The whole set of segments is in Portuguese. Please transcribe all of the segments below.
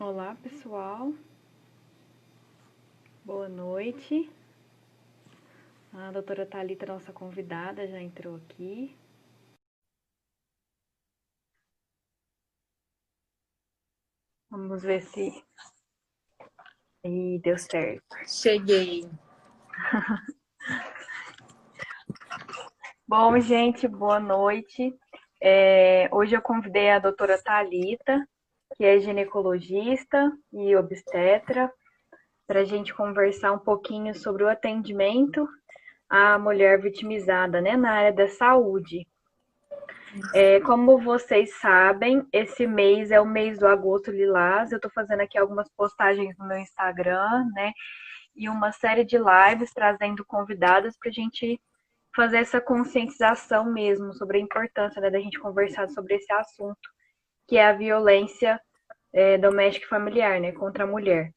Olá, pessoal. Boa noite. A doutora Thalita, nossa convidada, já entrou aqui. Vamos ver se... Ih, deu certo. Cheguei. Bom, gente, boa noite. Hoje eu convidei a doutora Thalita, que é ginecologista e obstetra, para a gente conversar um pouquinho sobre o atendimento à mulher vitimizada, né, na área da saúde. Como vocês sabem, esse mês é o mês do Agosto Lilás. Eu estou fazendo aqui algumas postagens no meu Instagram, né? E uma série de lives trazendo convidadas para a gente fazer essa conscientização mesmo sobre a importância, né, da gente conversar sobre esse assunto, que é a violência doméstica e familiar, né, contra a mulher.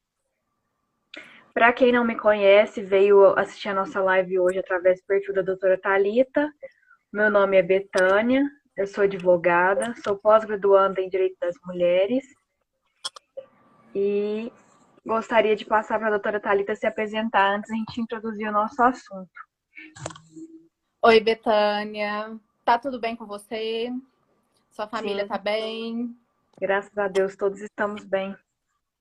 Para quem não me conhece, veio assistir a nossa live hoje através do perfil da doutora Thalita. Meu nome é Betânia, eu sou advogada, sou pós-graduanda em Direito das Mulheres e gostaria de passar para a doutora Thalita se apresentar antes de a gente introduzir o nosso assunto. Oi, Betânia. Tá tudo bem com você? Sua família Sim, tá bem? graças a Deus todos estamos bem.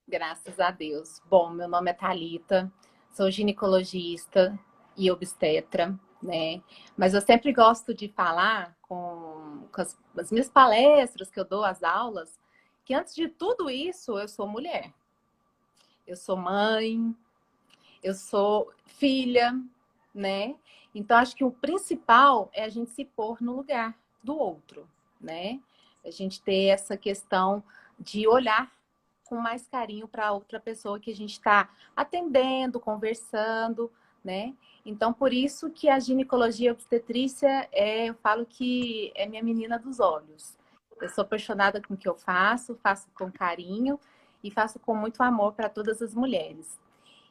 Graças a Deus. Bom, meu nome é Thalita, sou ginecologista e obstetra, né? Mas eu sempre gosto de falar com as minhas palestras que eu dou, as aulas, que antes de tudo isso, eu sou mulher. Eu sou mãe, eu sou filha, né? Então, acho que o principal é a gente se pôr no lugar do outro, né? A gente ter essa questão de olhar com mais carinho para a outra pessoa que a gente está atendendo, conversando, né? Então, por isso que a ginecologia e obstetrícia, eu falo que é minha menina dos olhos. Eu sou apaixonada com o que eu faço, faço com carinho e faço com muito amor para todas as mulheres.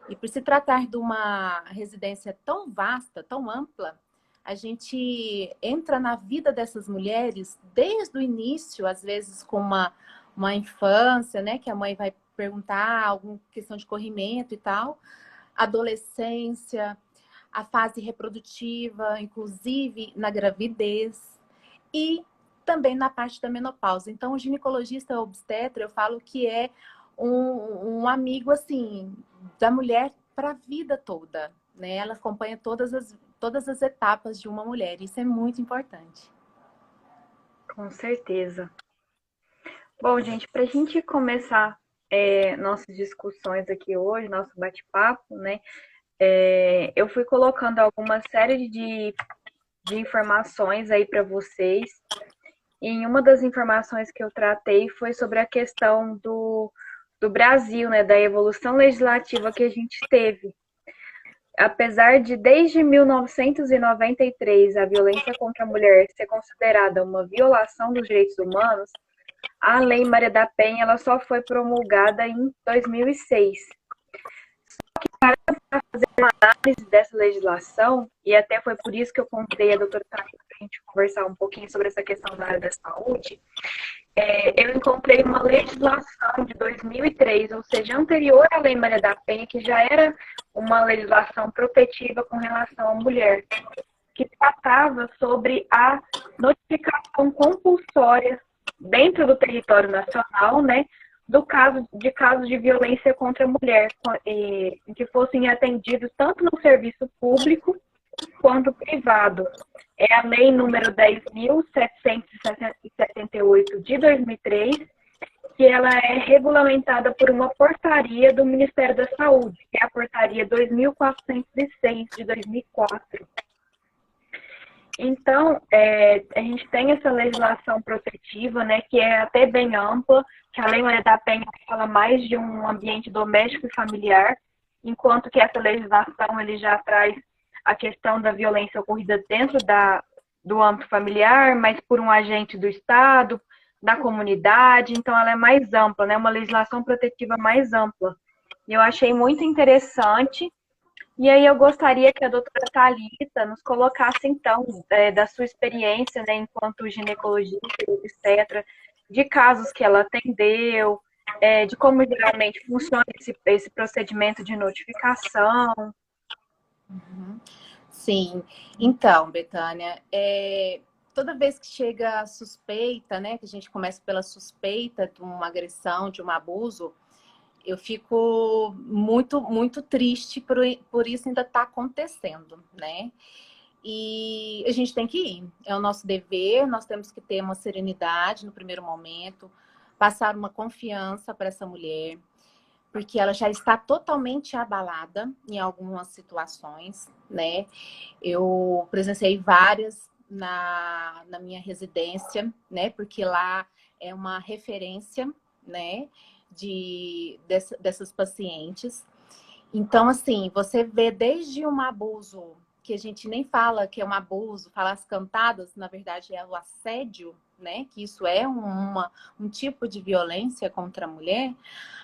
E por se tratar de uma residência tão vasta, tão ampla, a gente entra na vida dessas mulheres desde o início, às vezes com uma infância, né? Que a mãe vai perguntar alguma questão de corrimento e tal, adolescência, a fase reprodutiva, inclusive na gravidez e também na parte da menopausa. Então, o ginecologista obstetra, eu falo que é um amigo, assim, da mulher para a vida toda, né? Ela acompanha todas as etapas de uma mulher. Isso é muito importante. Com certeza. Bom, gente, para a gente começar nossas discussões aqui hoje, nosso bate-papo, né? Eu fui colocando alguma série de informações aí para vocês. E em uma das informações que eu tratei foi sobre a questão do Brasil, né? Da evolução legislativa que a gente teve. Apesar de, desde 1993, a violência contra a mulher ser considerada uma violação dos direitos humanos, a Lei Maria da Penha ela só foi promulgada em 2006. Para fazer uma análise dessa legislação, e até foi por isso que eu convidei a doutora Thaís para a gente conversar um pouquinho sobre essa questão da área da saúde, eu encontrei uma legislação de 2003, ou seja, anterior à Lei Maria da Penha, que já era uma legislação protetiva com relação à mulher, que tratava sobre a notificação compulsória dentro do território nacional, né, de casos de violência contra a mulher, que fossem atendidos tanto no serviço público quanto privado. É a lei número 10.778 de 2003, que ela é regulamentada por uma portaria do Ministério da Saúde, que é a portaria 2.406 de 2004. Então, a gente tem essa legislação protetiva, né, que é até bem ampla, que a Lei Maria da Penha fala mais de um ambiente doméstico e familiar, enquanto que essa legislação ele já traz a questão da violência ocorrida dentro do âmbito familiar, mas por um agente do Estado, da comunidade, então ela é mais ampla, né, uma legislação protetiva mais ampla. E eu achei muito interessante. E aí eu gostaria que a doutora Thalita nos colocasse, então, da sua experiência, né, enquanto ginecologista e obstetra, de casos que ela atendeu, de como geralmente funciona esse procedimento de notificação. Uhum. Sim, então, Betânia, toda vez que chega a suspeita, né, que a gente começa pela suspeita de uma agressão, de um abuso, eu fico muito, muito triste por isso ainda estar acontecendo, né? E a gente tem que ir, é o nosso dever, nós temos que ter uma serenidade no primeiro momento, passar uma confiança para essa mulher, porque ela já está totalmente abalada em algumas situações, né? Eu presenciei várias na minha residência, né? Porque lá é uma referência, né? Dessas pacientes. Então, assim, você vê desde um abuso que a gente nem fala que é um abuso, fala as cantadas, na verdade é o assédio, né? Que isso é um tipo de violência contra a mulher,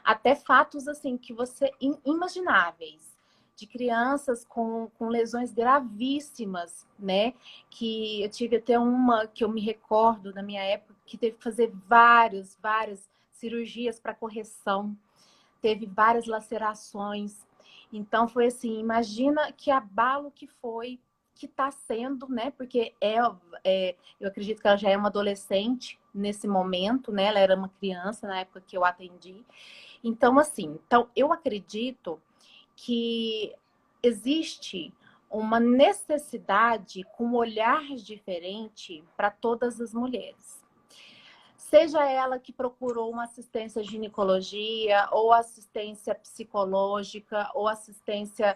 até fatos assim que você imagináveis de crianças com lesões gravíssimas, né? Que eu tive até uma que eu me recordo na minha época que teve que fazer várias cirurgias para correção, teve várias lacerações. Então foi assim, imagina que abalo que foi, que está sendo, né? Porque eu acredito que ela já é uma adolescente nesse momento, né? Ela era uma criança na época que eu atendi. Então, assim, eu acredito que existe uma necessidade com um olhar diferente para todas as mulheres. Seja ela que procurou uma assistência ginecologia, ou assistência psicológica, ou assistência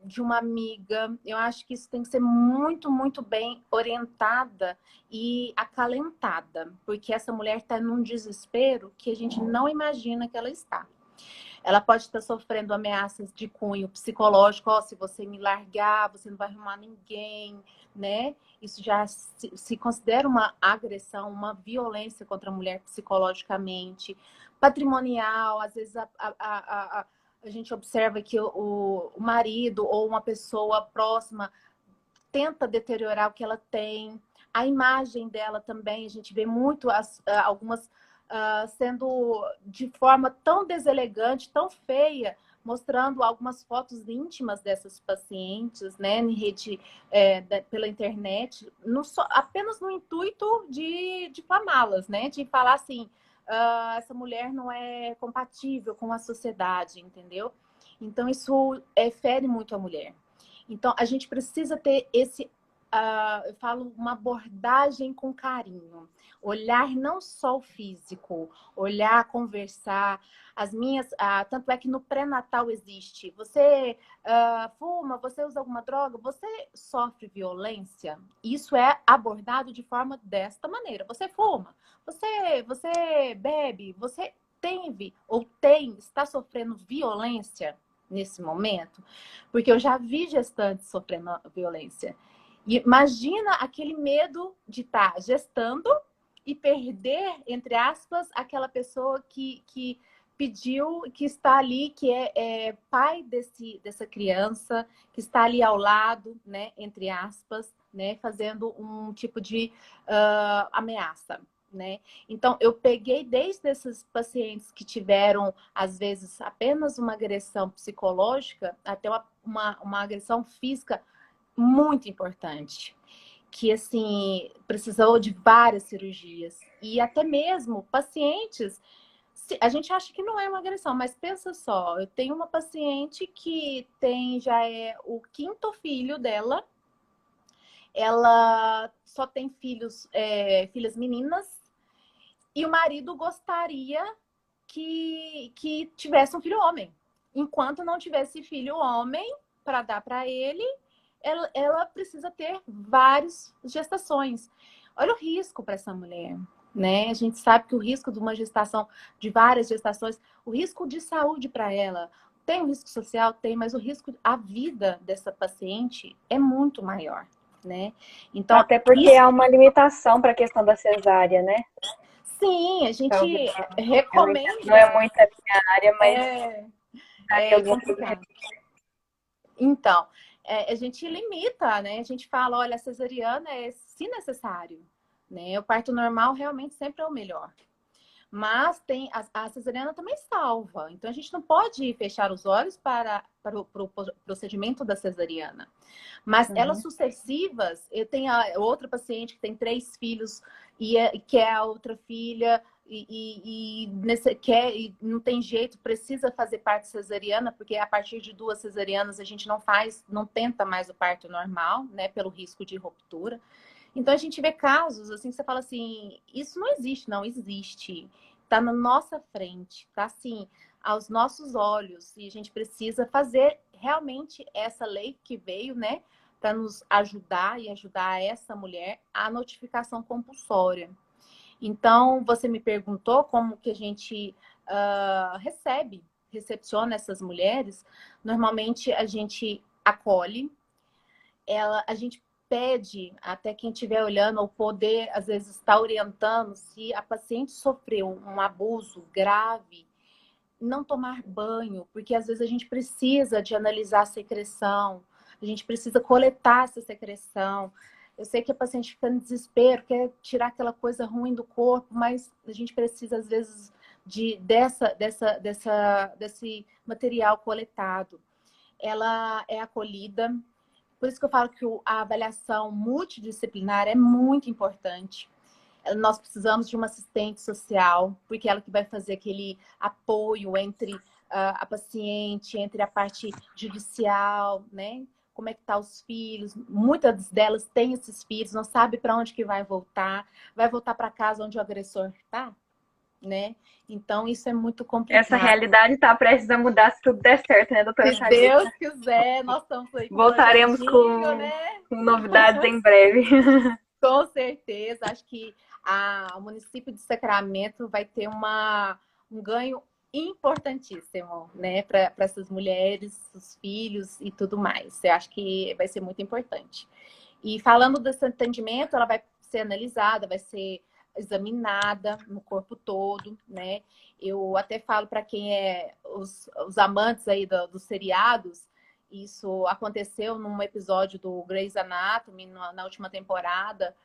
de uma amiga. Eu acho que isso tem que ser muito, muito bem orientada e acalentada, porque essa mulher está num desespero que a gente não imagina que ela está. Ela pode estar sofrendo ameaças de cunho psicológico, ó, se você me largar, você não vai arrumar ninguém, né? Isso já se considera uma agressão, uma violência contra a mulher psicologicamente. Patrimonial, às vezes a gente observa que o marido ou uma pessoa próxima tenta deteriorar o que ela tem. A imagem dela também, a gente vê muito algumas sendo de forma tão deselegante, tão feia, mostrando algumas fotos íntimas dessas pacientes, né, em rede, pela internet, apenas no intuito de difamá-las, né, de falar assim, essa mulher não é compatível com a sociedade, entendeu? Então, isso fere muito a mulher. Então, a gente precisa ter eu falo, uma abordagem com carinho. Olhar não só o físico, olhar, conversar. Tanto é que no pré-natal existe. Você fuma, você usa alguma droga, você sofre violência. Isso é abordado de forma desta maneira. Você fuma, você bebe, você está sofrendo violência nesse momento, porque eu já vi gestantes sofrendo violência. E imagina aquele medo de estar gestando e perder, entre aspas, aquela pessoa que pediu, que está ali, que é pai dessa criança, que está ali ao lado, né, entre aspas, né, fazendo um tipo de ameaça. Né? Então, eu peguei desde esses pacientes que tiveram, às vezes, apenas uma agressão psicológica até uma agressão física muito importante, que, assim, precisou de várias cirurgias. E até mesmo pacientes, a gente acha que não é uma agressão, mas pensa só, eu tenho uma paciente que já é o quinto filho dela, ela só tem filhas meninas, e o marido gostaria que tivesse um filho homem. Enquanto não tivesse filho homem para dar para ele, ela precisa ter várias gestações. Olha o risco para essa mulher, né? A gente sabe que o risco de uma gestação, de várias gestações, o risco de saúde para ela, tem o risco social? Tem, mas o risco, a vida dessa paciente é muito maior, né? Então, até porque há uma limitação para a questão da cesárea, né? Sim, a gente Então, recomenda. não é muito a minha área, mas é complicado. Então, a gente limita, né? A gente fala, olha, a cesariana é se necessário, né? O parto normal realmente sempre é o melhor. Mas a cesariana também salva. Então, a gente não pode fechar os olhos para o procedimento da cesariana. Mas elas sucessivas, eu tenho outra paciente que tem 3 filhos e quer a outra filha e não tem jeito, precisa fazer parte cesariana, porque a partir de 2 cesarianas a gente não tenta mais o parto normal, né, pelo risco de ruptura. Então a gente vê casos assim que você fala assim, isso não existe, não existe. Está na nossa frente, está assim, aos nossos olhos. E a gente precisa fazer realmente essa lei que veio, né, para nos ajudar e ajudar essa mulher a notificação compulsória. Então, você me perguntou como que a gente recepciona essas mulheres. Normalmente a gente acolhe, a gente pede até quem estiver olhando ou poder, às vezes, estar orientando se a paciente sofreu um abuso grave, não tomar banho, porque às vezes a gente precisa de analisar a secreção, a gente precisa coletar essa secreção. Eu sei que a paciente fica em desespero, quer tirar aquela coisa ruim do corpo, mas a gente precisa, às vezes, desse material coletado. Ela é acolhida. Por isso que eu falo que a avaliação multidisciplinar é muito importante. Nós precisamos de uma assistente social, porque ela que vai fazer aquele apoio entre a paciente, entre a parte judicial, né? Como é que tá os filhos? Muitas delas têm esses filhos, não sabe para onde que vai voltar para casa onde o agressor está, né? Então isso é muito Essa complicado. realidade está prestes a mudar se tudo der certo, né, doutora Se Thalita? Deus quiser, nós estamos aí com um Voltaremos projetinho, né? com novidades em breve. Com certeza, acho que o município de Sacramento vai ter um ganho importantíssimo, né, para essas mulheres, os filhos e tudo mais. Eu acho que vai ser muito importante. E falando desse atendimento, ela vai ser analisada, vai ser examinada no corpo todo, né? Eu até falo para quem é os amantes aí dos seriados, isso aconteceu num episódio do Grey's Anatomy na última temporada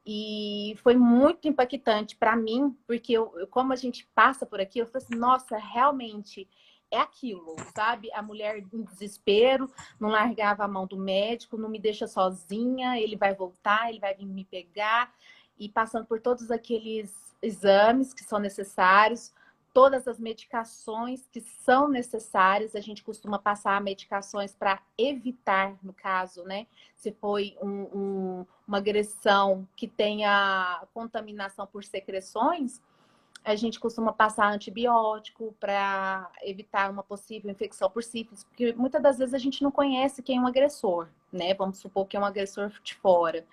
e foi muito impactante para mim, porque como a gente passa por aqui, eu falei assim, nossa, realmente é aquilo, sabe? A mulher em desespero, não largava a mão do médico, não me deixa sozinha, ele vai voltar, ele vai vir me pegar, e passando por todos aqueles exames que são necessários, todas as medicações que são necessárias, a gente costuma passar medicações para evitar, no caso, né? Se foi uma agressão que tenha contaminação por secreções, a gente costuma passar antibiótico para evitar uma possível infecção por sífilis, porque muitas das vezes a gente não conhece quem é um agressor, né? Vamos supor que é um agressor de fora.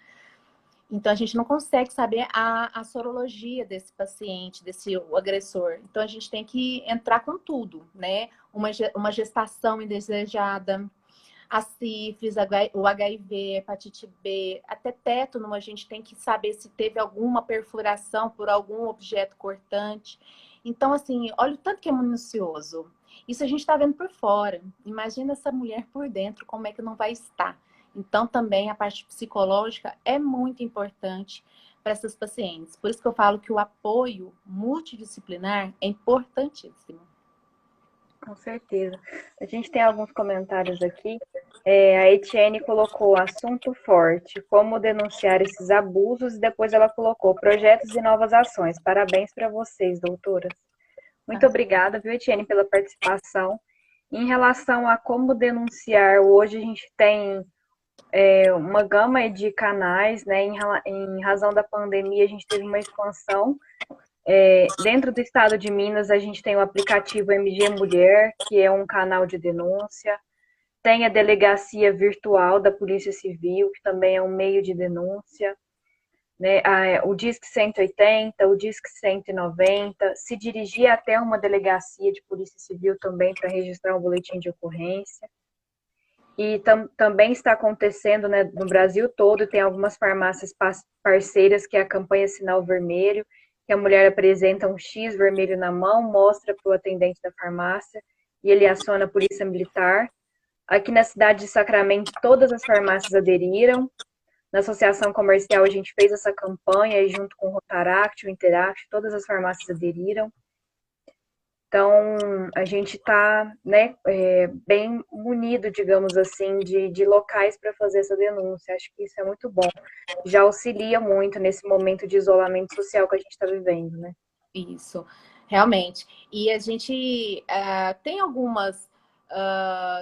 Então, a gente não consegue saber a sorologia desse paciente, desse agressor. Então, a gente tem que entrar com tudo, né? Uma gestação indesejada, a sífilis, o HIV, hepatite B, até tétano, a gente tem que saber se teve alguma perfuração por algum objeto cortante. Então, assim, olha o tanto que é minucioso. Isso a gente está vendo por fora. Imagina essa mulher por dentro, como é que não vai estar. Então, também a parte psicológica é muito importante para essas pacientes. Por isso que eu falo que o apoio multidisciplinar é importantíssimo. Com certeza. A gente tem alguns comentários aqui. A Etienne colocou assunto forte, como denunciar esses abusos, e depois ela colocou projetos e novas ações. Parabéns para vocês, doutoras. Muito obrigada, viu, Etienne, pela participação. Em relação a como denunciar, hoje a gente tem uma gama de canais, né? Em razão da pandemia, a gente teve uma expansão. Dentro do estado de Minas, a gente tem o aplicativo MG Mulher, que é um canal de denúncia. Tem a delegacia virtual da Polícia Civil, que também é um meio de denúncia. Né? O Disque 180, o Disque 190, se dirigir até uma delegacia de Polícia Civil também para registrar um boletim de ocorrência. E também está acontecendo, né, no Brasil todo, tem algumas farmácias parceiras, que é a campanha Sinal Vermelho, que a mulher apresenta um X vermelho na mão, mostra para o atendente da farmácia e ele aciona a polícia militar. Aqui na cidade de Sacramento, todas as farmácias aderiram. Na associação comercial, a gente fez essa campanha aí junto com o Rotaract, o Interact, todas as farmácias aderiram. Então, a gente está, né, bem munido, digamos assim, de locais para fazer essa denúncia. Acho que isso é muito bom. Já auxilia muito nesse momento de isolamento social que a gente está vivendo, né? Isso, realmente. E a gente tem algumas,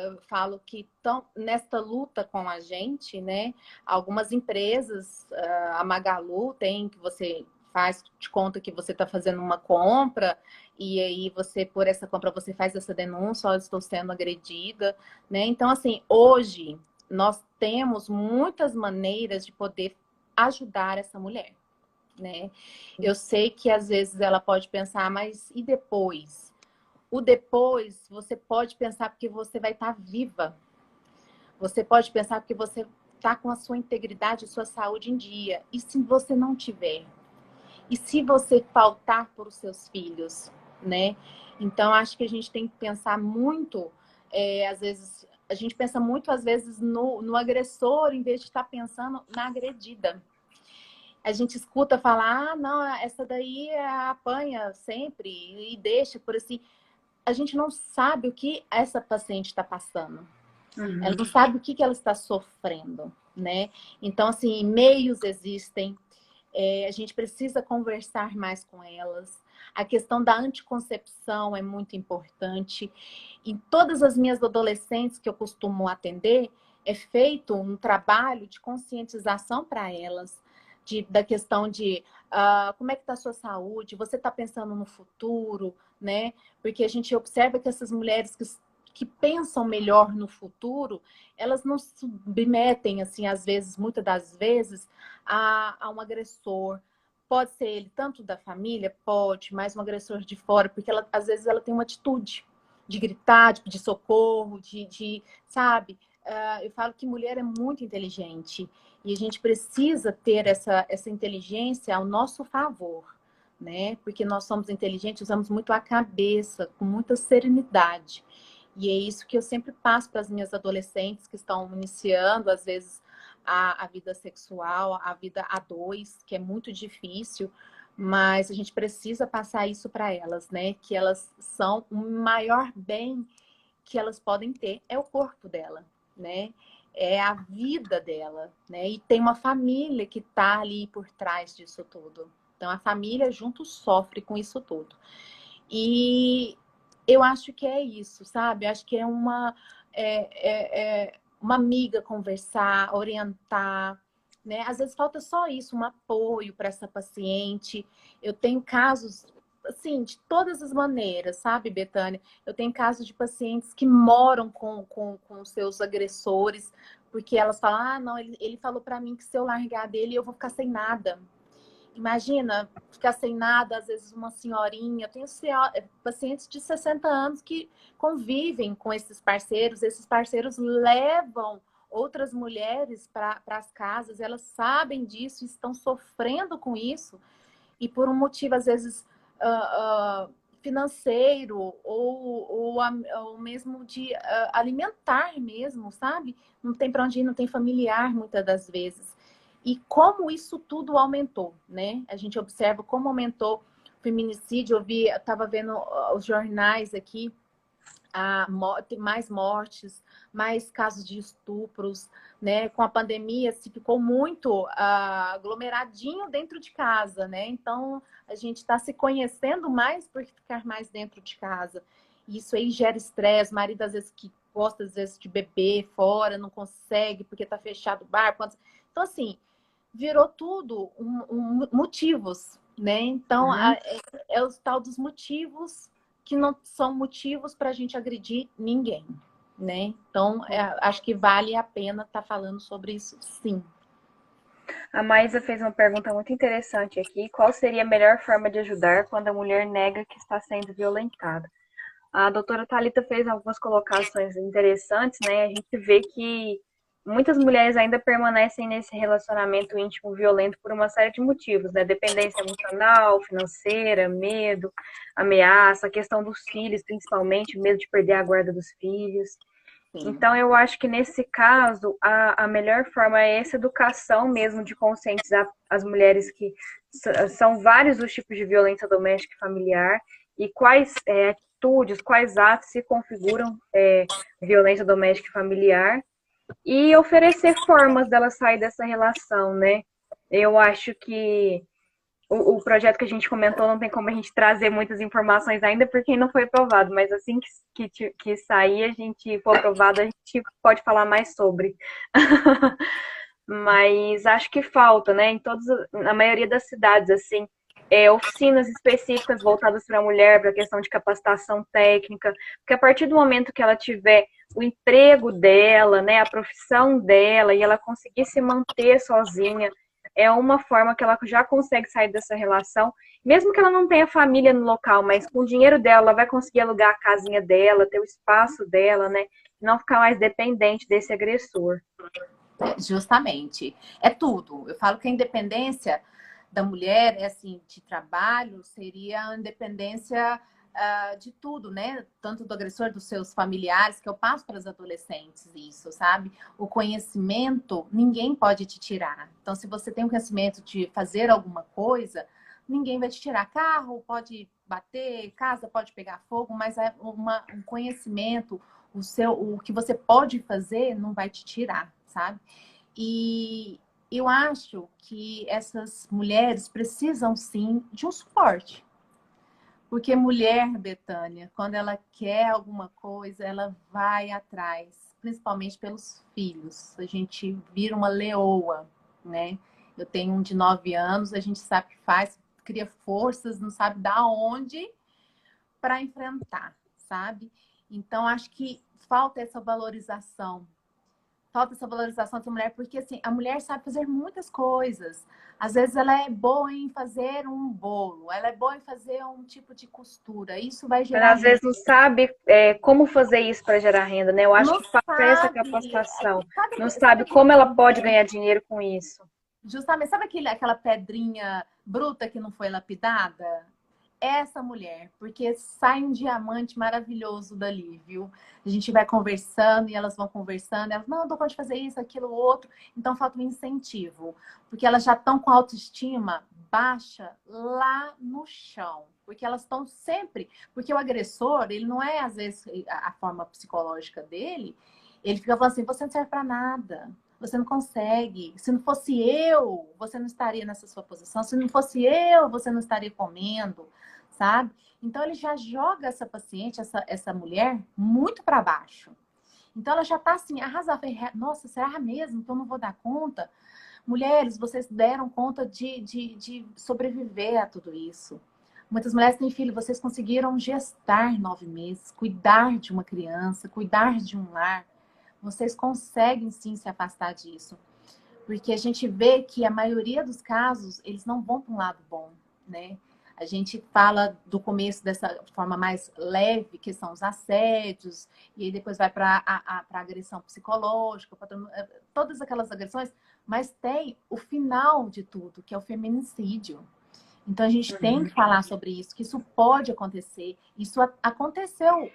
eu falo que estão nesta luta com a gente, né? Algumas empresas, a Magalu tem, que você faz, te conta que você está fazendo uma compra, e aí você, por essa compra, você faz essa denúncia, ó, eu estou sendo agredida, né? Então, assim, hoje nós temos muitas maneiras de poder ajudar essa mulher, né? Eu sei que às vezes ela pode pensar, mas e depois? O depois você pode pensar porque você vai estar viva. Você pode pensar porque você está com a sua integridade e sua saúde em dia. E se você não tiver? E se você faltar para os seus filhos, né? Então, acho que a gente tem que pensar muito, às vezes, a gente pensa muito, às vezes, no agressor, em vez de estar pensando na agredida. A gente escuta falar, ah, não, essa daí apanha sempre e deixa por assim. A gente não sabe o que essa paciente está passando. Ela não sabe o que ela está sofrendo, né? Então, assim, meios existem. A gente precisa conversar mais com elas. A questão da anticoncepção é muito importante. Em todas as minhas adolescentes que eu costumo atender, é feito um trabalho de conscientização para elas, da questão de como é que está a sua saúde, você está pensando no futuro, né? Porque a gente observa que essas mulheres que pensam melhor no futuro, elas não se submetem, assim, às vezes, muitas das vezes, a um agressor. Pode ser ele tanto da família, pode, mas um agressor de fora, porque ela, às vezes ela tem uma atitude de gritar, de pedir socorro, sabe? Eu falo que mulher é muito inteligente e a gente precisa ter essa inteligência ao nosso favor, né? Porque nós somos inteligentes, usamos muito a cabeça, com muita serenidade. E é isso que eu sempre passo para as minhas adolescentes que estão iniciando, às vezes, a vida sexual, a vida a dois, que é muito difícil, mas a gente precisa passar isso para elas, né? Que elas são o maior bem que elas podem ter, é o corpo dela, né? É a vida dela, né? E tem uma família que está ali por trás disso tudo. Então, a família junto sofre com isso tudo. E eu acho que é isso, sabe? Eu acho que é uma amiga conversar, orientar, né? Às vezes falta só isso, um apoio para essa paciente. Eu tenho casos, assim, de todas as maneiras, sabe, Betânia? Eu tenho casos de pacientes que moram com seus agressores, porque elas falam, ah, não, ele falou para mim que se eu largar dele, eu vou ficar sem nada. Imagina ficar sem nada, às vezes uma senhorinha. Eu tenho pacientes de 60 anos que convivem com esses parceiros levam outras mulheres para as casas, elas sabem disso, estão sofrendo com isso, e por um motivo, às vezes, financeiro, ou mesmo de alimentar mesmo, sabe? Não tem para onde ir, não tem familiar, muitas das vezes. E como isso tudo aumentou, né? A gente observa como aumentou o feminicídio. Eu estava vendo os jornais aqui, mais mortes, mais casos de estupros, né? Com a pandemia se ficou muito aglomeradinho dentro de casa, né? Então a gente está se conhecendo mais por ficar mais dentro de casa. Isso aí gera estresse, marido às vezes que gosta às vezes de beber fora, não consegue porque está fechado o bar. Então assim, virou tudo motivos, né? Então é o tal dos motivos que não são motivos para a gente agredir ninguém, né? Então, acho que vale a pena estar falando sobre isso, sim. A Maísa fez uma pergunta muito interessante aqui. Qual seria a melhor forma de ajudar quando a mulher nega que está sendo violentada? A doutora Thalita fez algumas colocações interessantes, né? A gente vê que muitas mulheres ainda permanecem nesse relacionamento íntimo violento por uma série de motivos, né? Dependência emocional, financeira, medo, ameaça, a questão dos filhos, principalmente, medo de perder a guarda dos filhos. Sim. Então, eu acho que nesse caso, a melhor forma é essa educação mesmo de conscientizar as mulheres que são vários os tipos de violência doméstica e familiar e quais atitudes, quais atos se configuram violência doméstica e familiar e oferecer formas dela sair dessa relação, né? Eu acho que o projeto que a gente comentou não tem como a gente trazer muitas informações ainda porque não foi aprovado, mas assim que sair, a gente for aprovado, a gente pode falar mais sobre. Mas acho que falta, né? Na maioria das cidades, assim, oficinas específicas voltadas para a mulher, para a questão de capacitação técnica, porque a partir do momento que ela tiver o emprego dela, né, a profissão dela, e ela conseguir se manter sozinha, é uma forma que ela já consegue sair dessa relação, mesmo que ela não tenha família no local, mas com o dinheiro dela, ela vai conseguir alugar a casinha dela, ter o espaço dela, né, e não ficar mais dependente desse agressor. Justamente. É tudo. Eu falo que a independência da mulher, assim, de trabalho, seria a independência de tudo, né? Tanto do agressor, dos seus familiares, que eu passo para os adolescentes isso, sabe? O conhecimento, ninguém pode te tirar. Então, se você tem o conhecimento de fazer alguma coisa, ninguém vai te tirar. Carro pode bater, casa pode pegar fogo, mas é um conhecimento, o que você pode fazer não vai te tirar, sabe? E eu acho que essas mulheres precisam sim de um suporte. Porque mulher, Betânia, quando ela quer alguma coisa, ela vai atrás, principalmente pelos filhos. A gente vira uma leoa, né? Eu tenho um de 9 anos, a gente sabe que faz, cria forças, não sabe da onde para enfrentar, sabe? Então, acho que falta essa valorização. Falta essa valorização da mulher, porque assim, a mulher sabe fazer muitas coisas. Às vezes ela é boa em fazer um bolo, ela é boa em fazer um tipo de costura. Isso vai Mas gerar às vezes renda. não sabe como fazer isso para gerar renda, né? Eu acho Não que falta essa sabe. capacitação. Não Sabe sabe como ela aquele. pode ganhar dinheiro com isso. Justamente, sabe aquela pedrinha bruta que não foi lapidada? Essa mulher, porque sai um diamante maravilhoso dali, viu? A gente vai conversando e elas vão conversando, elas, não, eu dou conta de fazer isso, aquilo, outro. Então falta um incentivo, porque elas já estão com autoestima baixa lá no chão, porque elas estão sempre, porque o agressor, ele não é às vezes a forma psicológica dele, ele fica falando assim, você não serve para nada. Você não consegue. Se não fosse eu, você não estaria nessa sua posição. Se não fosse eu, você não estaria comendo, sabe? Então ele já joga essa paciente, essa mulher, muito para baixo. Então ela já está assim, arrasada. Nossa, será mesmo que eu não vou dar conta? Mulheres, vocês deram conta de sobreviver a tudo isso. Muitas mulheres têm filho, vocês conseguiram gestar 9 meses, cuidar de uma criança, cuidar de um lar. Vocês conseguem sim se afastar disso. Porque a gente vê que a maioria dos casos, eles não vão para um lado bom, né? A gente fala do começo dessa forma mais leve, que são os assédios, e aí depois vai para a agressão psicológica, todas aquelas agressões, mas tem o final de tudo, que é o feminicídio. Então a gente tem que falar sobre isso, que isso pode acontecer. Isso aconteceu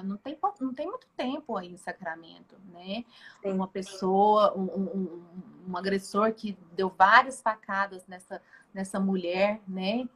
não tem muito tempo aí em Sacramento, né? Sim. Uma pessoa, um agressor que deu várias facadas nessa mulher, né?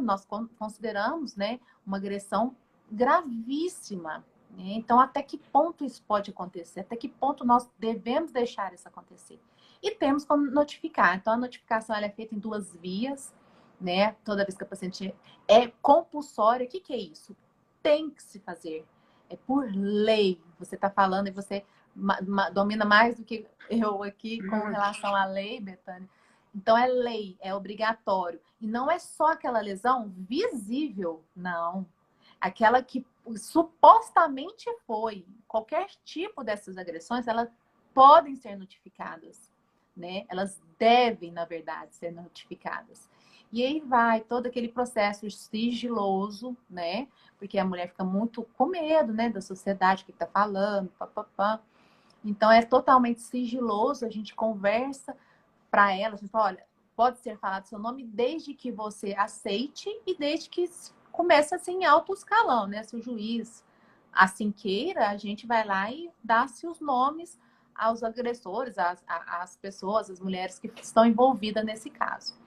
Nós consideramos, né, uma agressão gravíssima. Né? Então, até que ponto isso pode acontecer? Até que ponto nós devemos deixar isso acontecer? E temos como notificar. Então, a notificação ela é feita em 2 vias, né? Toda vez que a paciente é compulsória, o que é isso? Tem que se fazer. É por lei. Você está falando e você domina mais do que eu aqui com relação à lei, Betânia. Então é lei, é obrigatório. E não é só aquela lesão visível, não. Aquela que supostamente foi. Qualquer tipo dessas agressões, elas podem ser notificadas, né? Elas devem, na verdade, ser notificadas. E aí vai todo aquele processo sigiloso, né? Porque a mulher fica muito com medo, né? Da sociedade que está falando, papapá. Então é totalmente sigiloso, a gente conversa para ela, a gente fala, olha, pode ser falado seu nome desde que você aceite e desde que comece assim em alto escalão, né? Se o juiz assim queira, a gente vai lá e dá-se os nomes aos agressores, às pessoas, às mulheres que estão envolvidas nesse caso.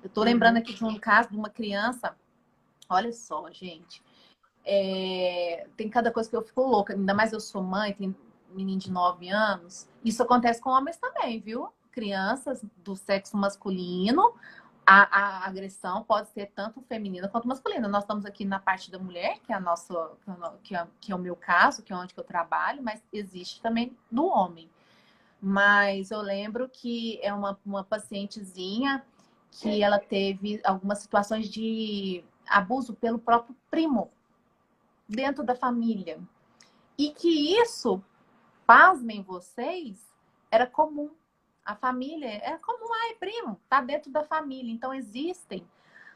Eu tô lembrando aqui de um caso de uma criança, olha só, gente, tem cada coisa que eu fico louca, ainda mais eu sou mãe, tem um menino de 9 anos, isso acontece com homens também, viu? Crianças do sexo masculino, a agressão pode ser tanto feminina quanto masculina. Nós estamos aqui na parte da mulher, que é a nossa, que é o meu caso, que é onde que eu trabalho, mas existe também do homem. Mas eu lembro que é uma pacientezinha que ela teve algumas situações de abuso pelo próprio primo dentro da família. E que isso, pasmem vocês, era comum. A família era comum, ai, primo, tá dentro da família. Então existem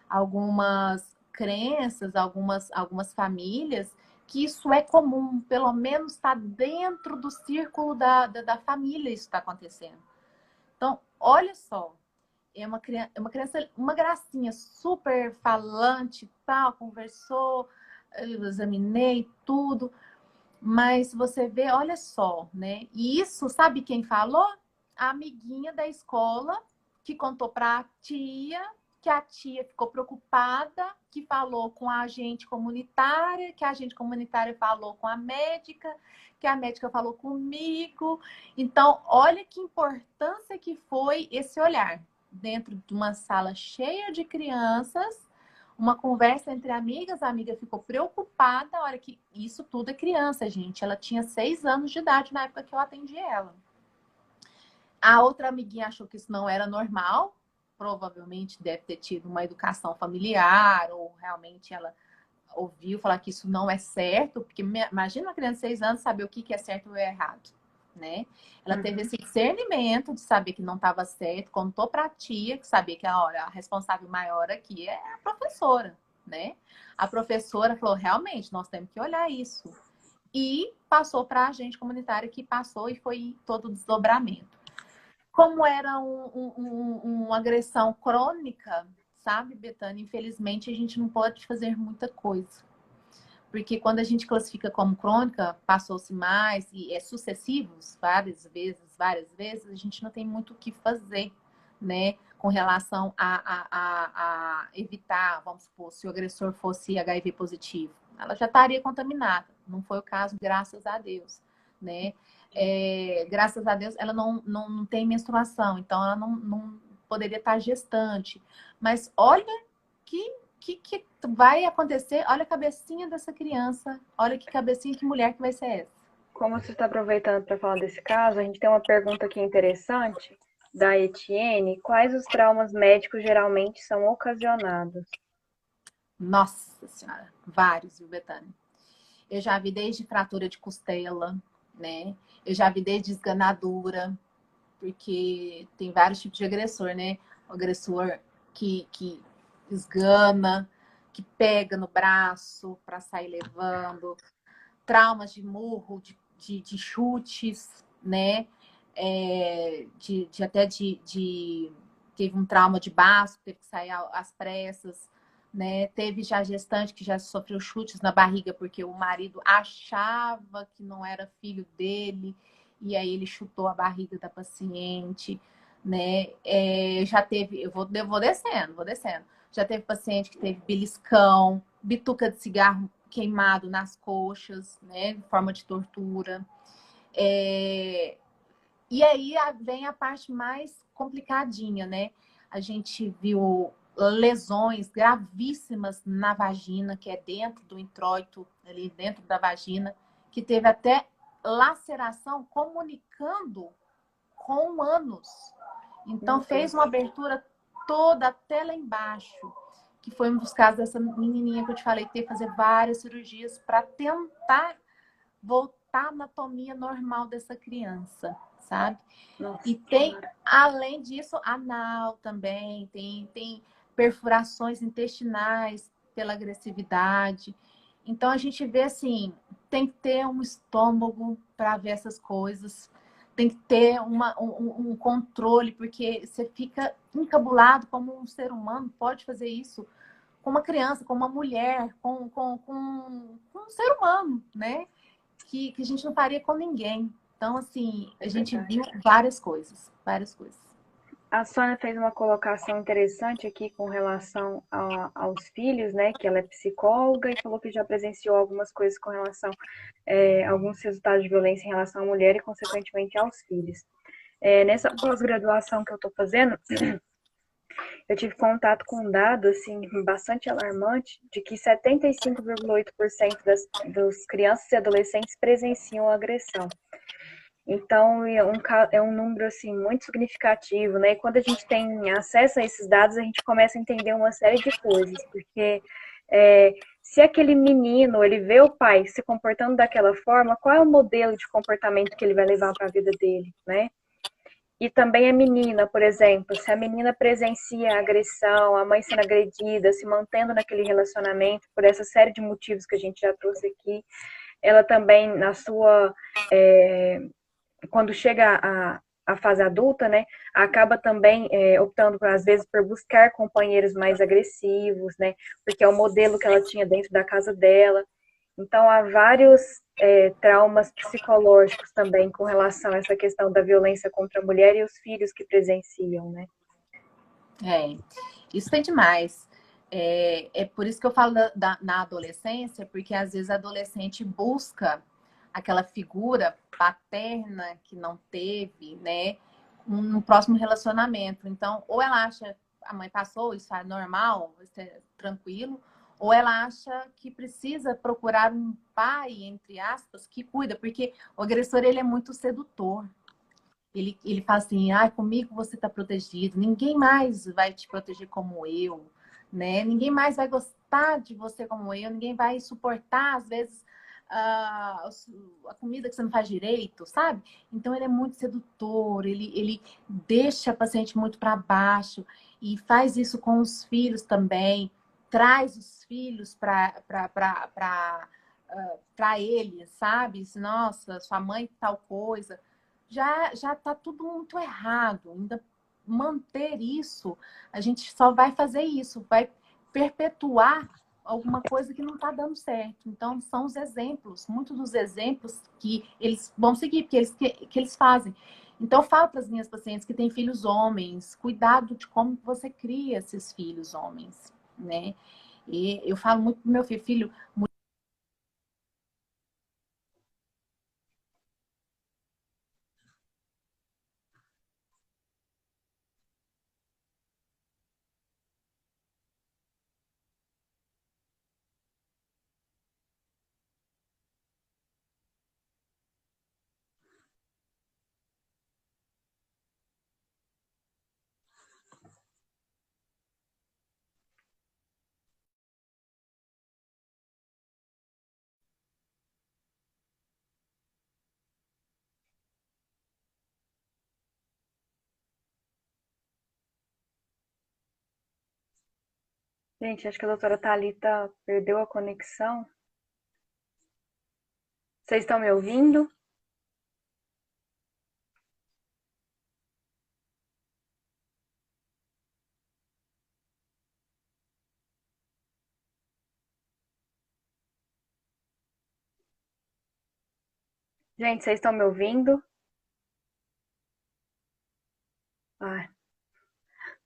algumas crenças, algumas famílias que isso é comum, pelo menos está dentro do círculo da família isso está acontecendo. Então, olha só, é uma criança, uma gracinha, super falante, tal, conversou, eu examinei tudo, mas você vê, olha só, né? E isso, sabe quem falou? A amiguinha da escola que contou para a tia, que a tia ficou preocupada, que falou com a agente comunitária, que a agente comunitária falou com a médica, que a médica falou comigo. Então, olha que importância que foi esse olhar dentro de uma sala cheia de crianças, uma conversa entre amigas, a amiga ficou preocupada, olha que isso tudo é criança, gente. Ela tinha 6 anos de idade na época que eu atendi ela. A outra amiguinha achou que isso não era normal, provavelmente deve ter tido uma educação familiar, ou realmente ela ouviu falar que isso não é certo, porque imagina uma criança de 6 anos saber o que é certo ou é errado, né? Ela teve esse discernimento de saber que não estava certo, contou para a tia, que sabia que olha, a responsável maior aqui é a professora, né? A professora falou, realmente, nós temos que olhar isso. E passou para a agente comunitária, que passou e foi todo o desdobramento. Como era uma agressão crônica, sabe, Betânia? Infelizmente, a gente não pode fazer muita coisa. Porque quando a gente classifica como crônica, passou-se mais e é sucessivos, várias vezes, a gente não tem muito o que fazer, né? Com relação a evitar, vamos supor, se o agressor fosse HIV positivo. Ela já estaria contaminada. Não foi o caso, graças a Deus, né? Graças a Deus, ela não tem menstruação, então ela não poderia estar gestante. Mas olha que vai acontecer, olha a cabecinha dessa criança, olha que cabecinha, que mulher que vai ser essa. Como você está aproveitando para falar desse caso, a gente tem uma pergunta aqui interessante da Etienne. Quais os traumas médicos geralmente são ocasionados? Nossa Senhora, vários, viu, Betânia? Eu já vi desde fratura de costela, né? Eu já vi desde esganadura, porque tem vários tipos de agressor, né? O agressor que esgana, que pega no braço para sair levando, traumas de murro, de chutes, né? Teve um trauma de baço, teve que sair às pressas, né? Teve já gestante que já sofreu chutes na barriga porque o marido achava que não era filho dele e aí ele chutou a barriga da paciente, né? Já teve, eu vou descendo. Já teve paciente que teve beliscão, bituca de cigarro queimado nas coxas, né? Em forma de tortura. E aí vem a parte mais complicadinha, né? A gente viu lesões gravíssimas na vagina, que é dentro do introito, ali dentro da vagina, que teve até laceração comunicando com o ânus. Então, fez uma abertura toda até lá embaixo, que foi um dos casos dessa menininha que eu te falei, ter que fazer várias cirurgias para tentar voltar à anatomia normal dessa criança, sabe? Nossa. E tem, além disso, anal também, tem perfurações intestinais pela agressividade. Então, a gente vê assim, tem que ter um estômago para ver essas coisas, tem que ter um controle, porque você fica encabulado como um ser humano, pode fazer isso com uma criança, com uma mulher, com um ser humano, né? Que a gente não faria com ninguém. Então, assim, a É gente verdade. viu várias coisas, várias coisas. A Sônia fez uma colocação interessante aqui com relação aos filhos, né? Que ela é psicóloga e falou que já presenciou algumas coisas com relação a alguns resultados de violência em relação à mulher e, consequentemente, aos filhos. Nessa pós-graduação que eu estou fazendo, eu tive contato com um dado assim, bastante alarmante de que 75,8% dos crianças e adolescentes presenciam agressão. Então, é um número assim, muito significativo, né? E quando a gente tem acesso a esses dados, a gente começa a entender uma série de coisas, porque se aquele menino ele vê o pai se comportando daquela forma, qual é o modelo de comportamento que ele vai levar para a vida dele, né? E também a menina, por exemplo, se a menina presencia a agressão, a mãe sendo agredida, se mantendo naquele relacionamento por essa série de motivos que a gente já trouxe aqui, ela também, quando chega a fase adulta, né, acaba também optando, às vezes, por buscar companheiros mais agressivos, né, porque é o modelo que ela tinha dentro da casa dela. Então, há vários traumas psicológicos também com relação a essa questão da violência contra a mulher e os filhos que presenciam, né? Isso tem demais. É por isso que eu falo na adolescência, porque às vezes a adolescente busca aquela figura paterna que não teve, né, no próximo relacionamento. Então, ou ela acha a mãe passou, isso é normal, isso é tranquilo, ou ela acha que precisa procurar um pai, entre aspas, que cuida, porque o agressor ele é muito sedutor. Ele fala assim, comigo você está protegido, ninguém mais vai te proteger como eu, né? Ninguém mais vai gostar de você como eu, ninguém vai suportar, às vezes, a comida que você não faz direito, sabe? Então ele é muito sedutor, ele deixa a paciente muito para baixo e faz isso com os filhos também, traz os filhos para ele, sabe? Nossa, sua mãe tal coisa já está tudo muito errado. Ainda manter isso, a gente só vai fazer isso, vai perpetuar alguma coisa que não está dando certo. Então, são os exemplos, muitos dos exemplos que eles vão seguir, que eles fazem. Então, eu falo para as minhas pacientes que têm filhos homens, cuidado de como você cria esses filhos homens, né? E eu falo muito pro meu filho, Gente, acho que a doutora Thalita perdeu a conexão. Vocês estão me ouvindo? Gente, vocês estão me ouvindo? Ah,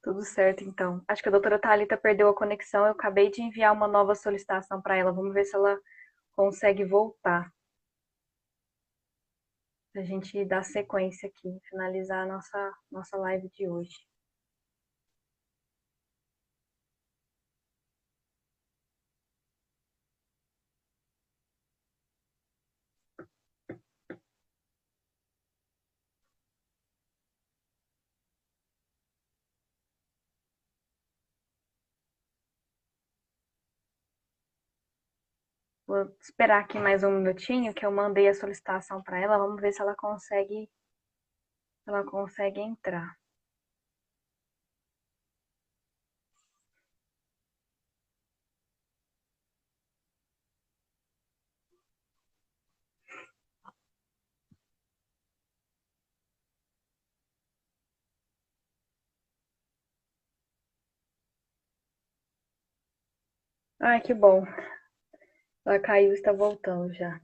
tudo certo, então. Acho que a doutora Thalita perdeu a conexão. Eu acabei de enviar uma nova solicitação para ela. Vamos ver se ela consegue voltar. A gente dar sequência aqui, finalizar a nossa live de hoje. Vou esperar aqui mais um minutinho, que eu mandei a solicitação para ela. Vamos ver se ela consegue entrar. Ai, que bom. Ela caiu e está voltando já.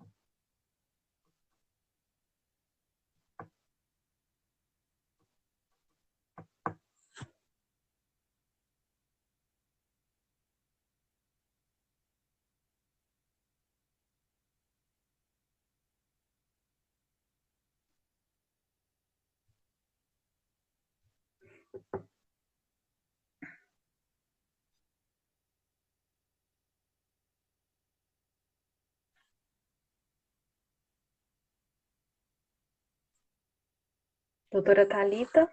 Doutora Thalita,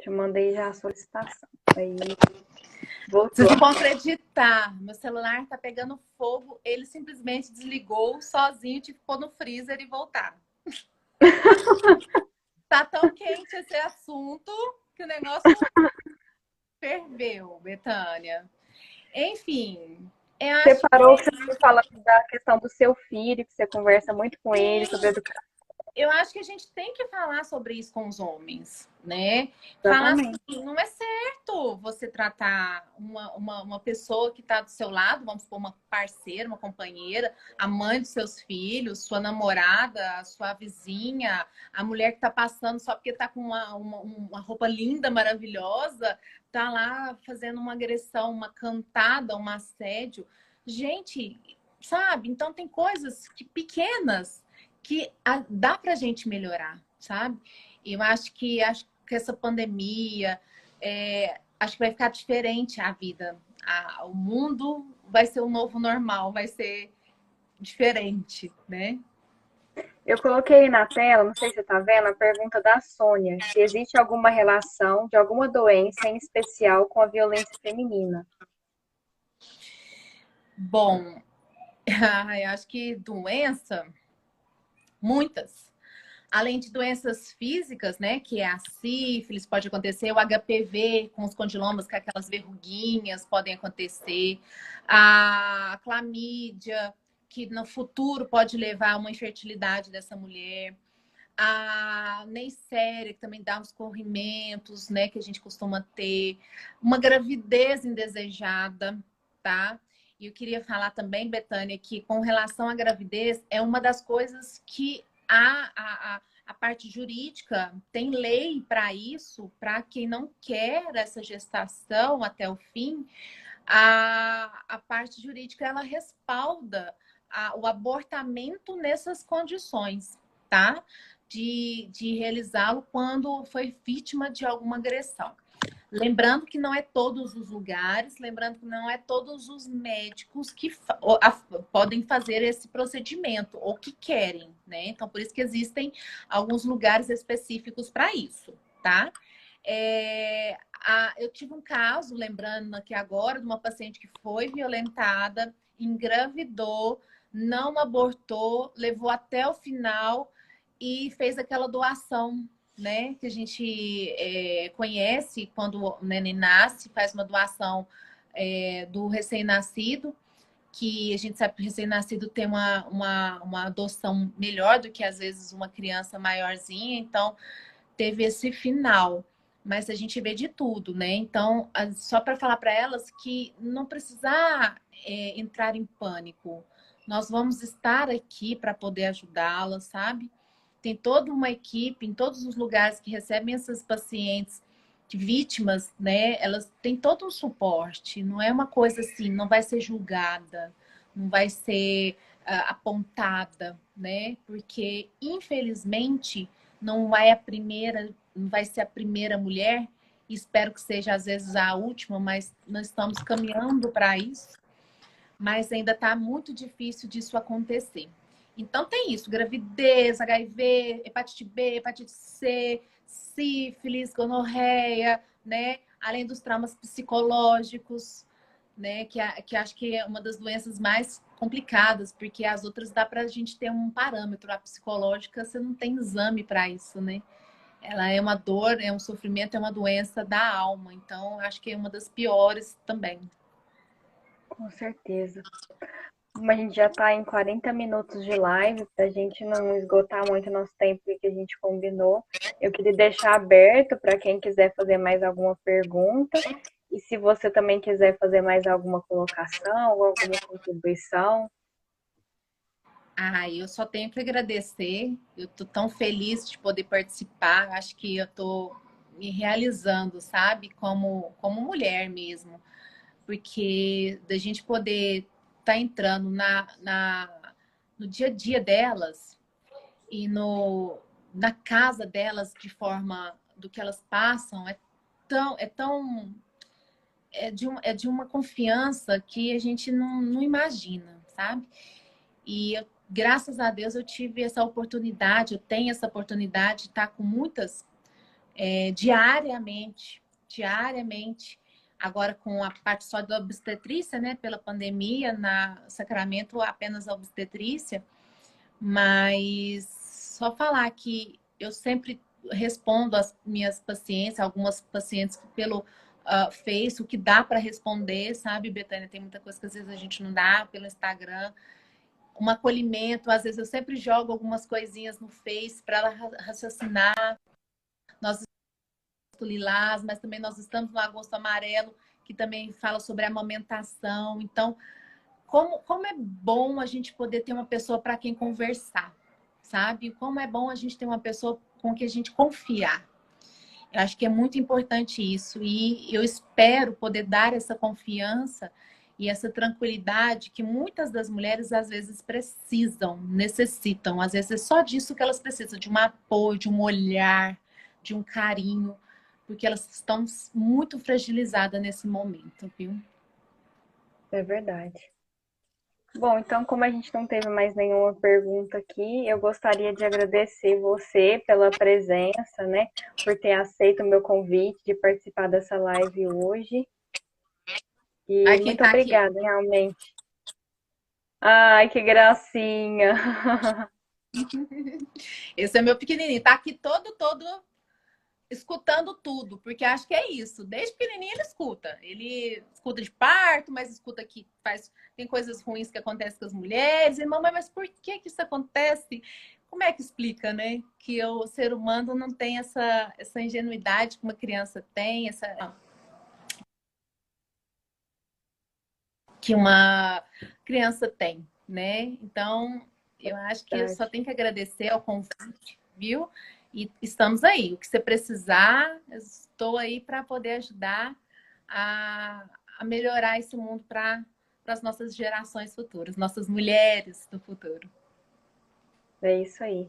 te mandei já a solicitação. Aí, Vocês voltou. não vão acreditar, meu celular tá pegando fogo, ele simplesmente desligou sozinho, tive que pôr no freezer e voltar. Tá tão quente esse assunto que o negócio ferveu, Betânia. Enfim, eu Você acho que parou que você estava falando da questão do seu filho, que você conversa muito com ele sobre educação. eu acho que a gente tem que falar sobre isso com os homens, né? Falar Exatamente. assim, não é certo você tratar uma pessoa que está do seu lado, vamos supor, uma parceira, uma companheira, a mãe dos seus filhos, sua namorada, a sua vizinha, a mulher que está passando só porque está com uma roupa linda, maravilhosa, tá lá fazendo uma agressão, uma cantada, um assédio. Gente, sabe? Então tem coisas que pequenas que dá para a gente melhorar, sabe? Eu acho que essa pandemia, acho que vai ficar diferente a vida. O mundo vai ser o novo normal, vai ser diferente, né? Eu coloquei na tela, não sei se você está vendo, a pergunta da Sônia, se existe alguma relação de alguma doença em especial com a violência feminina. Bom, eu acho que doença, muitas. Além de doenças físicas, né, que é a sífilis, pode acontecer, o HPV com os condilomas, com aquelas verruguinhas, podem acontecer, a clamídia, que no futuro pode levar a uma infertilidade dessa mulher, a Neisseria, que também dá os corrimentos, né, que a gente costuma ter, uma gravidez indesejada, tá? E eu queria falar também, Betânia, que com relação à gravidez, é uma das coisas que a parte jurídica tem lei para isso, para quem não quer essa gestação até o fim, a parte jurídica ela respalda o abortamento nessas condições, tá? De realizá-lo quando foi vítima de alguma agressão. Lembrando que não é todos os lugares, lembrando que não é todos os médicos que podem fazer esse procedimento ou que querem, né? Então, por isso que existem alguns lugares específicos para isso, tá? Eu tive um caso, lembrando aqui agora, de uma paciente que foi violentada, engravidou, não abortou, levou até o final e fez aquela doação, né? Que a gente conhece quando o neném nasce, faz uma doação do recém-nascido, que a gente sabe que o recém-nascido tem uma adoção melhor do que às vezes uma criança maiorzinha, então teve esse final. Mas a gente vê de tudo, né? Então, só para falar para elas que não precisar entrar em pânico. Nós vamos estar aqui para poder ajudá-las, sabe? Tem toda uma equipe em todos os lugares que recebem essas pacientes vítimas, né? Elas têm todo um suporte. Não é uma coisa assim, não vai ser julgada, não vai ser apontada, né? Porque, infelizmente, não vai ser a primeira mulher, e espero que seja às vezes a última, mas nós estamos caminhando para isso, mas ainda está muito difícil disso acontecer. Então tem isso, gravidez, HIV, hepatite B, hepatite C, sífilis, gonorreia, né? Além dos traumas psicológicos, né? Que acho que é uma das doenças mais complicadas, porque as outras dá para a gente ter um parâmetro. A psicológica, você não tem exame para isso, né? Ela é uma dor, é um sofrimento, é uma doença da alma. Então, acho que é uma das piores também. Com certeza. Como a gente já está em 40 minutos de live, para a gente não esgotar muito nosso tempo que a gente combinou, eu queria deixar aberto para quem quiser fazer mais alguma pergunta. E se você também quiser fazer mais alguma colocação ou alguma contribuição. Ah, eu só tenho que agradecer. Eu estou tão feliz de poder participar. Acho que eu estou me realizando, sabe? Como mulher mesmo. Porque da gente poder estar entrando no dia a dia delas e na casa delas de forma do que elas passam é de uma confiança que a gente não imagina, sabe? E graças a Deus eu tive essa oportunidade, eu tenho essa oportunidade de estar com muitas diariamente, agora com a parte só da obstetrícia, né? Pela pandemia, na Sacramento apenas a obstetrícia, mas só falar que eu sempre respondo as minhas pacientes, algumas pacientes pelo Face, o que dá para responder, sabe, Betânia? Tem muita coisa que às vezes a gente não dá pelo Instagram. Um acolhimento, às vezes eu sempre jogo algumas coisinhas no Face para ela raciocinar. Nós estamos no Lilás, mas também nós estamos no Agosto Amarelo, que também fala sobre a amamentação. Então, como é bom a gente poder ter uma pessoa para quem conversar, sabe? Como é bom a gente ter uma pessoa com quem a gente confiar. Eu acho que é muito importante isso e eu espero poder dar essa confiança e essa tranquilidade que muitas das mulheres às vezes precisam, necessitam. Às vezes é só disso que elas precisam, de um apoio, de um olhar, de um carinho, porque elas estão muito fragilizadas nesse momento, viu? É verdade. Bom, então, como a gente não teve mais nenhuma pergunta aqui, eu gostaria de agradecer você pela presença, né? Por ter aceito o meu convite de participar dessa live hoje. E Ai, quem muito tá aqui? obrigada, realmente. Ai, que gracinha! Esse é meu pequenininho, tá aqui todo escutando tudo, porque acho que é isso. Desde pequenininho ele escuta. Ele escuta de parto, mas escuta que tem coisas ruins que acontecem com as mulheres. E mamãe, mas por que isso acontece? Como é que explica, né? Que o ser humano não tem essa ingenuidade que uma criança tem, que uma criança tem, né? Então, eu acho que eu só Verdade. tenho que agradecer ao convite, viu? E estamos aí. O que você precisar, eu estou aí para poder ajudar a melhorar esse mundo para as nossas gerações futuras, nossas mulheres do futuro. É isso aí.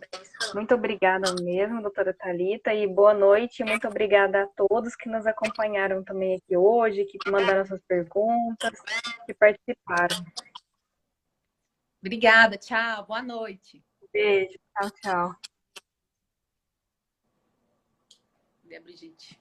Muito obrigada mesmo, doutora Thalita, e boa noite. Muito obrigada a todos que nos acompanharam também aqui hoje, que mandaram suas perguntas, que participaram. Obrigada, tchau, boa noite. Beijo, tchau, tchau. Brigitte.